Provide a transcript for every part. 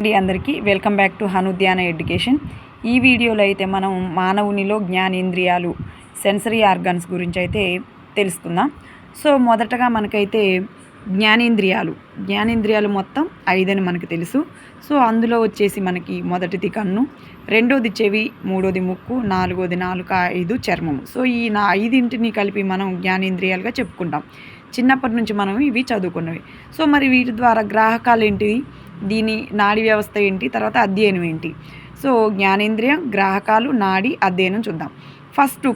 అందరికీ welcome back to హనుద్యాన education. ఈ వీడియోలో అయితే మనం మానవునిలో జ్ఞానేంద్రియాలు సెన్సరీ ఆర్గన్స్ గురించి అయితే తెలుసుకుందాం. సో మొదటగా మనకైతే జ్ఞానేంద్రియాలు మొత్తం 5 అని మనకు తెలుసు. సో అందులో వచ్చేసి మనకి మొదటిది కన్ను, రెండోది చెవి, మూడోది ముక్కు, నాలుగోది నాలుక, 5 చర్మము. సో ఈ 5 కలిపి మనం జ్ఞానేంద్రియాలుగా చెప్పుకుంటాం. చిన్నప్పటి నుంచి మనం ఇవి చదువుకున్నవి. సో మరి వీటి ద్వారా గ్రాహకాలు ఏంటివి, దీని నాడీ వ్యవస్థ ఏంటి, తర్వాత అధ్యయనం ఏంటి. సో జ్ఞానేంద్రియం, గ్రాహకాలు, నాడి, అధ్యయనం చూద్దాం. ఫస్ట్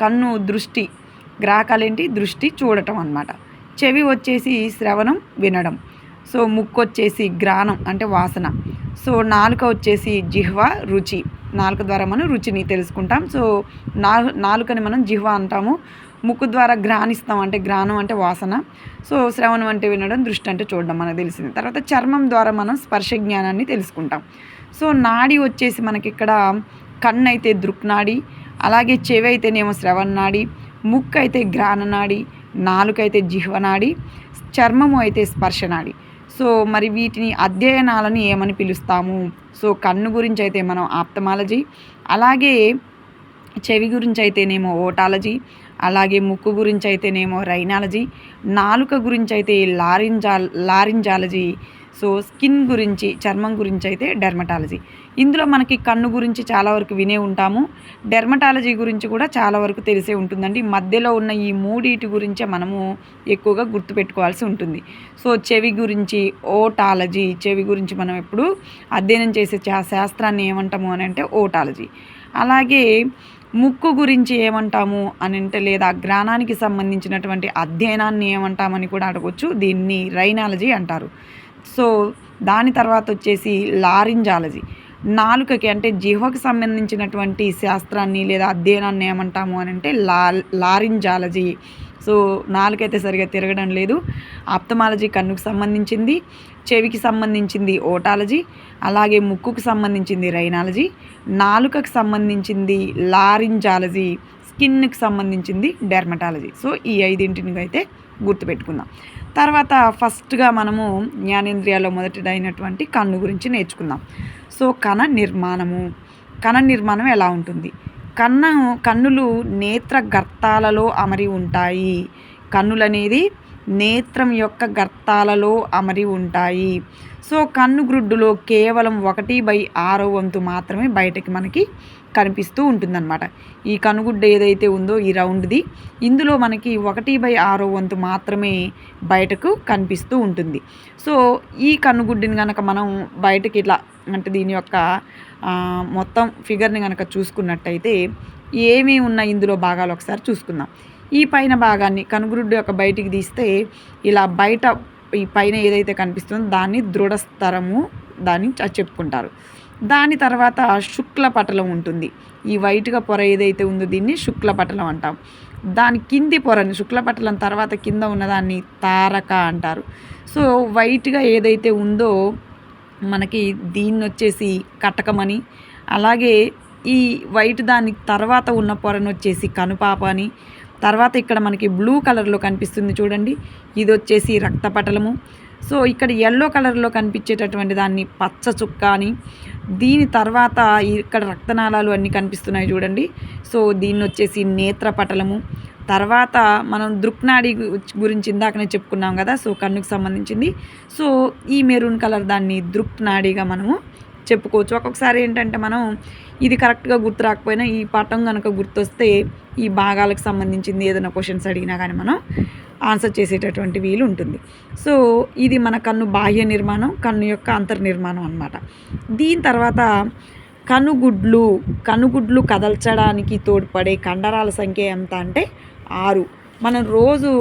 కన్ను దృష్టి, గ్రాహకాలు ఏంటి, దృష్టి చూడటం అన్నమాట. చెవి వచ్చేసి శ్రవణం వినడం. సో ముక్కు వచ్చేసి గ్రాణం అంటే వాసన. సో నాలుక వచ్చేసి జిహ్వ రుచి, నాలుక ద్వారా మనం రుచిని తెలుసుకుంటాం. సో నాలుకని మనం జిహ్వ అంటాము. ముక్కు ద్వారా గ్రాణిస్తాం అంటే గ్రాణం అంటే వాసన. సో శ్రవణం అంటే వినడం, దృష్టి అంటే చూడడం మనకు తెలిసింది. తర్వాత చర్మం ద్వారా మనం స్పర్శ జ్ఞానాన్ని తెలుసుకుంటాం. సో నాడి వచ్చేసి మనకి ఇక్కడ కన్ను అయితే దృక్నాడి, అలాగే చెవి అయితేనేమో శ్రవణనాడి, ముక్కు అయితే గ్రాణనాడి, నాలుక అయితే జిహ్వనాడి, చర్మము అయితే స్పర్శనాడి. సో మరి వీటిని అధ్యయనాలను ఏమని పిలుస్తాము? సో కన్ను గురించి అయితే మనం ఆప్థమాలజీ, అలాగే చెవి గురించి అయితేనేమో ఓటాలజీ, అలాగే ముక్కు గురించి అయితేనేమో రైనాలజీ, నాలుక గురించి అయితే లారింజాలజీ, సో స్కిన్ గురించి, చర్మం గురించి అయితే డెర్మటాలజీ. ఇందులో మనకి కన్ను గురించి చాలా వరకు వినే ఉంటాము. డెర్మటాలజీ గురించి కూడా చాలా వరకు తెలిసే ఉంటుందండి. మధ్యలో ఉన్న ఈ మూడిటి గురించే మనము ఎక్కువగా గుర్తుపెట్టుకోవాల్సి ఉంటుంది. సో చెవి గురించి ఓటాలజీ, చెవి గురించి మనం ఎప్పుడు అధ్యయనం చేసే శాస్త్రాన్ని ఏమంటాము అని అంటే ఓటాలజీ. అలాగే ముక్కు గురించి ఏమంటాము అని అంటే, లేదా గ్రాణానికి సంబంధించినటువంటి అధ్యయనాన్ని ఏమంటామని కూడా అడగవచ్చు. దీన్ని రైనాలజీ అంటారు. సో దాని తర్వాత వచ్చేసి లారింజాలజీ, నాలుకకి అంటే జిహ్వకు సంబంధించినటువంటి శాస్త్రాన్ని లేదా అధ్యయనాన్ని ఏమంటాము అని అంటే లారింజాలజీ. సో నాలుకైతే సరిగా తిరగడం లేదు. ఆప్థమాలజీ కన్నుకు సంబంధించింది, చెవికి సంబంధించింది ఓటాలజీ, అలాగే ముక్కుకు సంబంధించింది రైనాలజీ, నాలుకకు సంబంధించింది లారింజాలజీ, స్కిన్కి సంబంధించింది డెర్మటాలజీ. సో ఈ 5 అయితే గుర్తుపెట్టుకుందాం. తర్వాత ఫస్ట్గా మనము జ్ఞానేంద్రియాల్లో మొదటిదైనటువంటి కన్ను గురించి నేర్చుకుందాం. సో కణ నిర్మాణం ఎలా ఉంటుంది? కన్నులు నేత్ర గర్తాలలో అమరి ఉంటాయి. కన్నులు అనేది నేత్రం యొక్క గర్తాలలో అమరి ఉంటాయి. సో కన్ను గ్రుడ్డులో కేవలం 1/6 వంతు మాత్రమే బయటకి మనకి కనిపిస్తూ ఉంటుందన్నమాట. ఈ కనుగుడ్డ ఏదైతే ఉందో ఈ రౌండ్ది, ఇందులో మనకి 1/6 వంతు మాత్రమే బయటకు కనిపిస్తూ ఉంటుంది. సో ఈ కన్నుగుడ్డిని కనుక మనం బయటకి ఇట్లా అంటే దీని యొక్క మొత్తం ఫిగర్ని కనుక చూసుకున్నట్టయితే ఏమేమి ఉన్నాయి ఇందులో భాగాలు ఒకసారి చూసుకుందాం. ఈ పైన భాగాన్ని కనుగుడ్డు యొక్క బయటికి తీస్తే ఇలా బయట ఈ పైన ఏదైతే కనిపిస్తుందో దాన్ని దృఢస్తరము దాన్ని చెప్పుకుంటారు. దాని తర్వాత శుక్లపటలం ఉంటుంది. ఈ వైట్గా పొర ఏదైతే ఉందో దీన్ని శుక్లపటలం అంటాం. దాని కింది పొరని, శుక్లపటలం తర్వాత కింద ఉన్నదాన్ని తారక అంటారు. సో వైట్గా ఏదైతే ఉందో మనకి దీన్ని వచ్చేసి కటకమని, అలాగే ఈ వైట్ దాని తర్వాత ఉన్న పొరను వచ్చేసి కనుపాప అని, తర్వాత ఇక్కడ మనకి బ్లూ కలర్లో కనిపిస్తుంది చూడండి, ఇది వచ్చేసి రక్తపటలము. సో ఇక్కడ ఎల్లో కలర్లో కనిపించేటటువంటి దాన్ని పచ్చ చుక్క అని, దీని తర్వాత ఇక్కడ రక్తనాళాలు అన్నీ కనిపిస్తున్నాయి చూడండి. సో దీన్ని వచ్చేసి నేత్రపటలము. తర్వాత మనం దృక్నాడి గురించి ఇందాకనే చెప్పుకున్నాం కదా, సో కన్నుకు సంబంధించింది. సో ఈ మెరూన్ కలర్ దాన్ని దృక్నాడిగా మనము చెప్పుకోవచ్చు. ఒక్కొక్కసారి ఏంటంటే మనం ఇది కరెక్ట్గా గుర్తు రాకపోయినా ఈ పటం కనుక గుర్తొస్తే ఈ భాగాలకు సంబంధించింది ఏదైనా క్వశ్చన్స్ అడిగినా కానీ మనం ఆన్సర్ చేసేటటువంటి వీలు ఉంటుంది. సో ఇది మన కన్ను బాహ్య నిర్మాణం, కన్ను యొక్క అంతర్నిర్మాణం అన్నమాట. దీని తర్వాత కనుగుడ్లు కదల్చడానికి తోడ్పడే కండరాల సంఖ్య ఎంత అంటే 6. మనం రోజు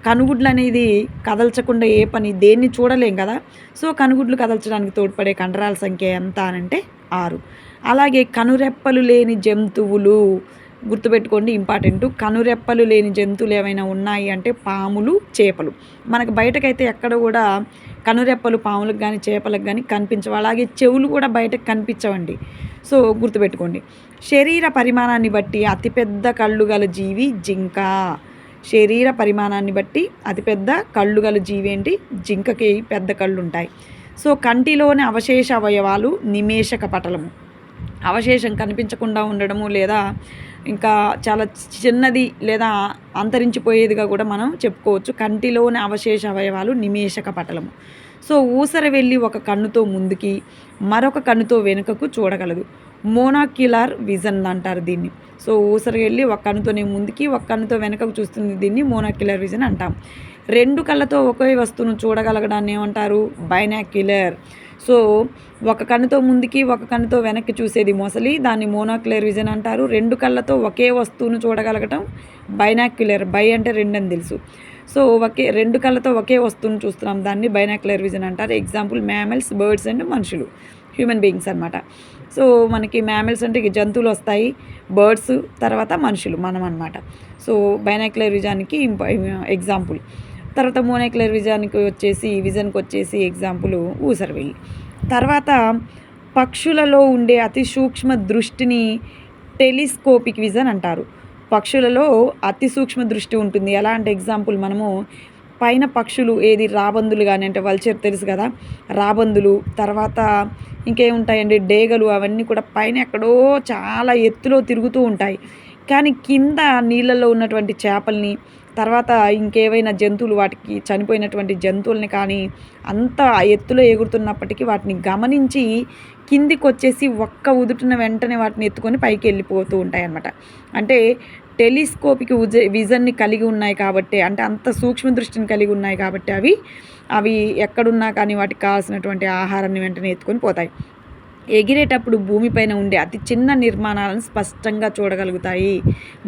కనుగుడ్లు అనేది కదల్చకుండా దేన్ని చూడలేం కదా. సో కనుగుడ్లు కదల్చడానికి తోడ్పడే కండరాల సంఖ్య ఎంత అని అంటే 6. అలాగే కనురెప్పలు లేని జంతువులు, గుర్తుపెట్టుకోండి ఇంపార్టెంట్. కనురెప్పలు లేని జంతువులు ఏమైనా ఉన్నాయి అంటే పాములు, చేపలు. మనకు బయటకైతే ఎక్కడ కూడా కనురెప్పలు పాములకు కానీ చేపలకు కానీ కనిపించవు. అలాగే చెవులు కూడా బయటకు కనిపించవండి. సో గుర్తుపెట్టుకోండి. శరీర పరిమాణాన్ని బట్టి అతిపెద్ద కళ్ళు గల జీవి జింక. శరీర పరిమాణాన్ని బట్టి అతిపెద్ద కళ్ళు గల జీవి ఏంటి, జింకకి పెద్ద కళ్ళు ఉంటాయి. సో కంటిలోని అవశేష అవయవాలు నిమేషక పటలము. అవశేషం కనిపించకుండా ఉండడము, లేదా ఇంకా చాలా చిన్నది లేదా అంతరించిపోయేదిగా కూడా మనం చెప్పుకోవచ్చు. కంటిలోని అవశేష అవయవాలు నిమేషక పటలము. సో ఊసర వెళ్ళి ఒక కన్నుతో ముందుకి, మరొక కన్నుతో వెనుకకు చూడగలదు. మోనాక్యులర్ విజన్ అంటారు దీన్ని. సో ఊసర వెళ్ళి ఒక కన్నుతోనే ముందుకి, ఒక కన్నుతో వెనుకకు చూస్తుంది, దీన్ని మోనాక్యులర్ విజన్ అంటాం. రెండు కళ్ళతో ఒకే వస్తువును చూడగలగడాన్ని ఏమంటారు? బైనాక్యులర్. సో ఒక కన్నుతో ముందుకి, ఒక కన్నుతో వెనక్కి చూసేది మొసలి, దాన్ని మోనాక్యులర్ విజన్ అంటారు. రెండు కళ్ళతో ఒకే వస్తువును చూడగలగటం బైనాక్యులర్. బై అంటే రెండు అని తెలుసు. సో రెండు కళ్ళతో ఒకే వస్తువును చూస్తున్నాం, దాన్ని బైనాక్యులర్ విజన్ అంటారు. ఎగ్జాంపుల్ మ్యామల్స్, బర్డ్స్ అండ్ మనుషులు, హ్యూమన్ బీయింగ్స్ అనమాట. సో మనకి మ్యామల్స్ అంటే జంతువులు వస్తాయి, బర్డ్స్, తర్వాత మనుషులు మనం అనమాట. సో బైనాక్యులర్ విజన్కి ఎగ్జాంపుల్. తర్వాత మోనాక్యులర్ విజన్కి వచ్చేసి ఎగ్జాంపుల్ ఊసరవెల్లి. తర్వాత పక్షులలో ఉండే అతి సూక్ష్మ దృష్టిని టెలిస్కోపిక్ విజన్ అంటారు. పక్షులలో అతి సూక్ష్మ దృష్టి ఉంటుంది. ఎలా అంటే ఎగ్జాంపుల్ మనము పైన పక్షులు ఏది రాబందులు కానీ, అంటే వల్చర్ తెలుసు కదా, రాబందులు, తర్వాత ఇంకేముంటాయండి, డేగలు, అవన్నీ కూడా పైన ఎక్కడో చాలా ఎత్తులో తిరుగుతూ ఉంటాయి. కానీ కింద నీళ్ళల్లో ఉన్నటువంటి చేపల్ని, తర్వాత ఇంకేవైనా జంతువులు, వాటికి చనిపోయినటువంటి జంతువుల్ని కానీ అంత ఎత్తులో ఎగురుతున్నప్పటికీ వాటిని గమనించి కిందికి వచ్చేసి ఒక్క ఉదుటిన వెంటనే వాటిని ఎత్తుకొని పైకి వెళ్ళిపోతూ ఉంటాయి అన్నమాట. అంటే టెలిస్కోపిక్ విజన్ని కలిగి ఉన్నాయి కాబట్టి, అంటే అంత సూక్ష్మ దృష్టిని కలిగి ఉన్నాయి కాబట్టి అవి ఎక్కడున్నా కానీ వాటికి కావాల్సినటువంటి ఆహారాన్ని వెంటనే ఎత్తుకొని పోతాయి. ఎగిరేటప్పుడు భూమిపైన ఉండే అతి చిన్న నిర్మాణాలను స్పష్టంగా చూడగలుగుతాయి.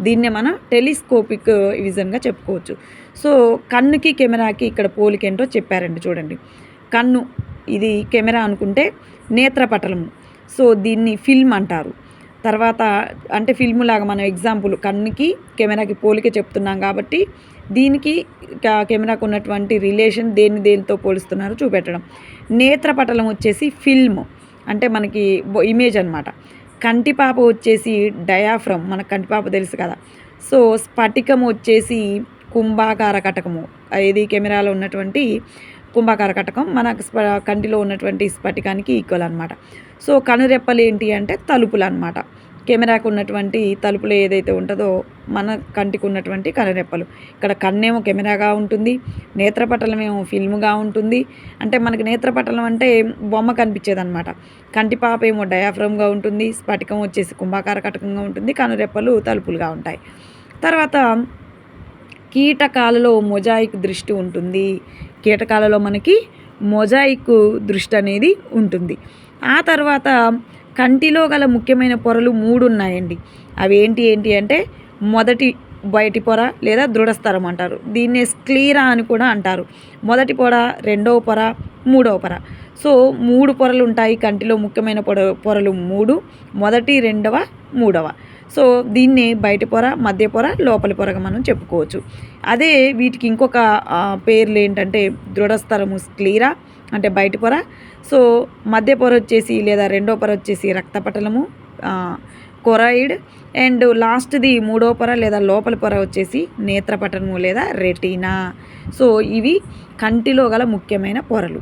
దీన్నే మనం టెలిస్కోపిక్ విజన్గా చెప్పుకోవచ్చు. సో కన్నుకి కెమెరాకి ఇక్కడ పోలికేంటో చెప్పారండి చూడండి. కన్ను ఇది కెమెరా అనుకుంటే నేత్రపటలము. సో దీన్ని ఫిల్మ్ అంటారు. తర్వాత అంటే ఫిల్మ్ లాగా మనం ఎగ్జాంపుల్ కన్నుకి కెమెరాకి పోలిక చెప్తున్నాం కాబట్టి దీనికి కెమెరాకు ఉన్నటువంటి రిలేషన్ దేనితో పోలుస్తున్నారో చూపెట్టడం. నేత్రపటలం వచ్చేసి ఫిల్మ్, అంటే మనకి ఇమేజ్ అనమాట. కంటిపాప వచ్చేసి డయాఫ్రమ్, మనకు కంటిపాప తెలుసు కదా. సో స్ఫటికం వచ్చేసి కుంభాకార కటకము, ఇది కెమెరాలో ఉన్నటువంటి కుంభాకార కటకం మనకు కంటిలో ఉన్నటువంటి స్ఫటికానికి ఈక్వల్ అనమాట. సో కనురెప్పలు ఏంటి అంటే తలుపులు అనమాట. కెమెరాకు ఉన్నటువంటి తలుపులు ఏదైతే ఉంటుందో మన కంటికి ఉన్నటువంటి కనురెప్పలు. ఇక్కడ కన్నేమో కెమెరాగా ఉంటుంది, నేత్రపటలం ఏమో ఫిల్మ్గా ఉంటుంది. అంటే మనకి నేత్రపటలం అంటే బొమ్మ కనిపించేది అనమాట. కంటిపాప ఏమో డయాఫ్రమ్గా ఉంటుంది, స్ఫటికం వచ్చేసి కుంభాకార కటకంగా ఉంటుంది, కనురెప్పలు తలుపులుగా ఉంటాయి. తర్వాత కీటకాలలో మొజాయిక్ దృష్టి ఉంటుంది. కీటకాలలో మనకి మొజాయిక్ దృష్టి అనేది ఉంటుంది. ఆ తర్వాత కంటిలో గల ముఖ్యమైన పొరలు 3 ఉన్నాయండి. అవి ఏంటి అంటే మొదటి బయటి పొర లేదా దృఢస్థరం అంటారు. దీన్నే స్క్లీరా అని కూడా అంటారు. మొదటి పొర, రెండవ పొర, మూడవ పొర. సో 3 పొరలు ఉంటాయి కంటిలో. ముఖ్యమైన పొరలు 3, మొదటి, రెండవ, మూడవ. సో దీన్ని బయటి పొర, మధ్య పొర, లోపలి పొరగా మనం చెప్పుకోవచ్చు. అదే వీటికి ఇంకొక పేర్లు ఏంటంటే దృఢస్థరము స్క్లీరా అంటే బయటి పొర. సో మధ్య పొర వచ్చేసి లేదా రెండో పొర వచ్చేసి రక్తపటలము కొరాయిడ్, అండ్ లాస్ట్ది మూడో పొర లేదా లోపలి పొర వచ్చేసి నేత్రపటలము లేదా రెటీనా. సో ఇవి కంటిలో గల ముఖ్యమైన పొరలు.